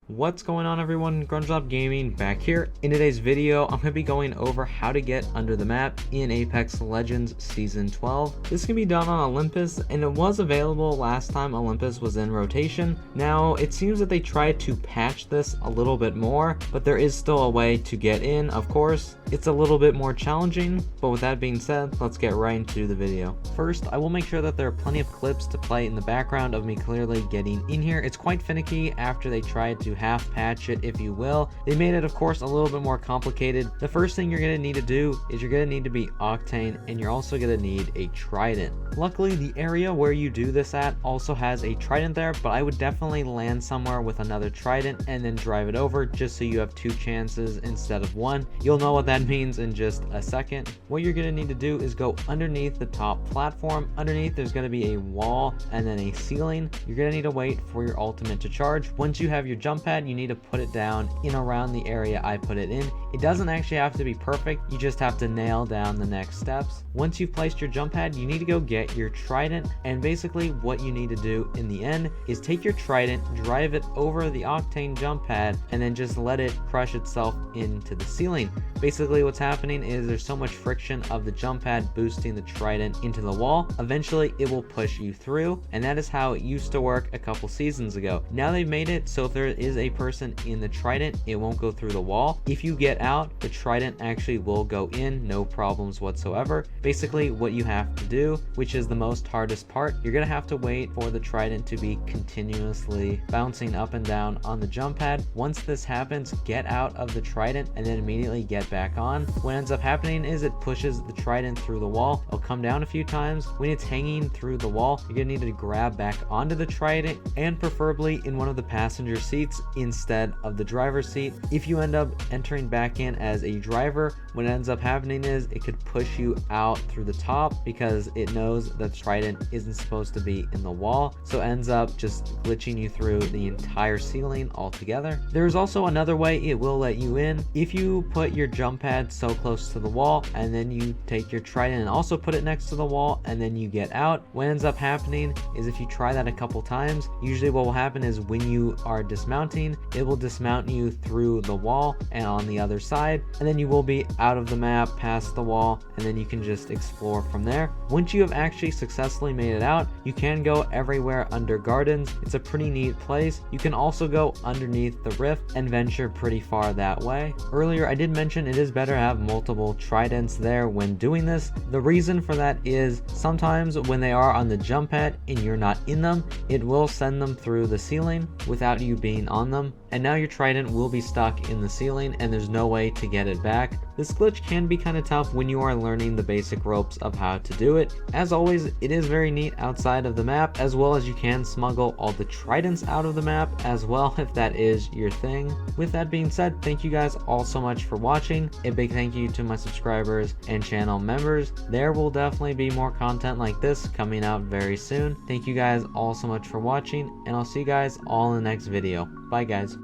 What's going on, everyone? Grunge Gaming back here. In today's video, I'm going to be going over how to get under the map in Apex Legends Season 12. This can be done on Olympus, and it was available last time Olympus was in rotation. Now, it seems that they tried to patch this a little bit more, but there is still a way to get in, of course. It's a little bit more challenging, but with that being said, let's get right into the video. First, I will make sure that there are plenty of clips to play in the background of me clearly getting in here. It's quite finicky after they tried to half patch it, if you will. They made it, of course, a little bit more complicated. The first thing you're going to need to do is you're going to need to be Octane, and you're also going to need a Trident. Luckily, the area where you do this at also has a Trident there, but I would definitely land somewhere with another Trident and then drive it over just so you have two chances instead of one. You'll know what that means in just a second. What you're going to need to do is go underneath the top platform. Underneath, there's going to be a wall and then a ceiling. You're going to need to wait for your ultimate to charge. Once you have your jump pad, you need to put it down in around the area I put it in. It doesn't actually have to be perfect. You just have to nail down the next steps. Once you've placed your jump pad, you need to go get your Trident, and basically what you need to do in the end is take your Trident, drive it over the Octane jump pad, and then just let it crush itself into the ceiling. Basically what's happening is there's so much friction of the jump pad boosting the Trident into the wall. Eventually it will push you through, and that is how it used to work a couple seasons ago. Now they've made it so if there is a person in the Trident, it won't go through the wall. If you get out, the Trident actually will go in, no problems whatsoever. Basically what you have to do, which is the most hardest part, you're gonna have to wait for the Trident to be continuously bouncing up and down on the jump pad. Once this happens, get out of the Trident and then immediately get back on. What ends up happening is it pushes the Trident through the wall. It'll come down a few times. When it's hanging through the wall, you're gonna need to grab back onto the Trident, and preferably in one of the passenger seats instead of the driver's seat. If you end up entering back in as a driver, what ends up happening is it could push you out through the top because it knows that the Trident isn't supposed to be in the wall, so it ends up just glitching you through the entire ceiling altogether. There's also another way it will let you in. If you put your jump pad so close to the wall and then you take your Trident and also put it next to the wall and then you get out, what ends up happening is if you try that a couple times, usually what will happen is when you are dismounting, it will dismount you through the wall and on the other side, and then you will be out of the map past the wall, and then you can just explore from there. Once you have actually successfully made it out, you can go everywhere under gardens. It's a pretty neat place. You can also go underneath the rift and venture pretty far that way. Earlier I did mention it is better to have multiple Tridents there when doing this. The reason for that is sometimes when they are on the jump pad and you're not in them, it will send them through the ceiling without you being on them, and now your Trident will be stuck in the ceiling and there's no way to get it back. This glitch can be kind of tough when you are learning the basic ropes of how to do it. As always, it is very neat outside of the map, as well as you can smuggle all the Tridents out of the map as well if that is your thing. With that being said, thank you guys all so much for watching. A big thank you to my subscribers and channel members. There will definitely be more content like this coming out very soon. Thank you guys all so much for watching, and I'll see you guys all in the next video. Bye guys.